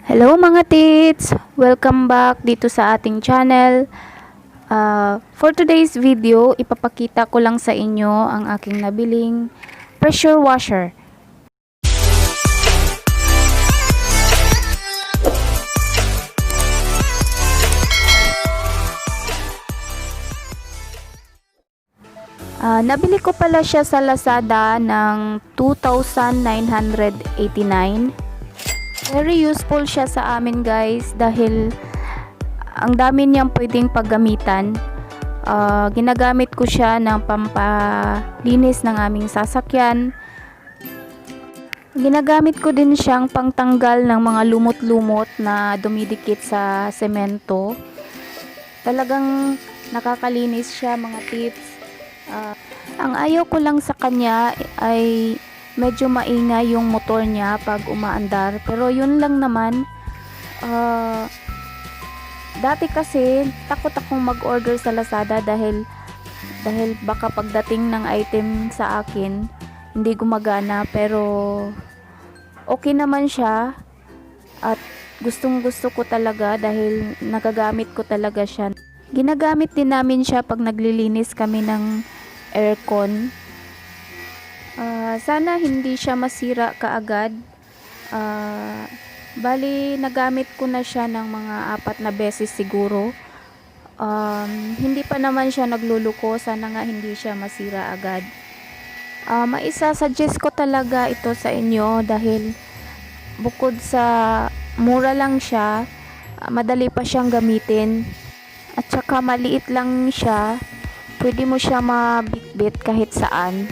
Hello mga tits! Welcome back dito sa ating channel. For today's video, ipapakita ko lang sa inyo ang aking nabiling pressure washer. Nabili ko pala siya sa Lazada ng 2,989. Very useful siya sa amin guys dahil ang dami niyang pwedeng paggamitan. Ginagamit ko siya ng pampalinis ng aming sasakyan. Ginagamit ko din siyang pangtanggal ng mga lumot-lumot na dumidikit sa semento. Talagang nakakalinis siya mga tips. Ang ayaw ko lang sa kanya ay medyo maingay yung motor niya pag umaandar, pero yun lang naman. Dati kasi takot akong mag-order sa Lazada dahil baka pagdating ng item sa akin hindi gumagana, pero okay naman siya at gustong gusto ko talaga dahil nagagamit ko talaga siya. Ginagamit din namin siya pag naglilinis kami ng aircon. Sana hindi siya masira kaagad. Bali nagamit ko na siya ng mga 4 na beses siguro. Hindi pa naman siya nagluluko. Sana nga hindi siya masira agad. Maisa-suggest ko talaga ito sa inyo dahil bukod sa mura lang siya, madali pa siyang gamitin. At saka maliit lang siya. Pwede mo siya mabitbit kahit saan.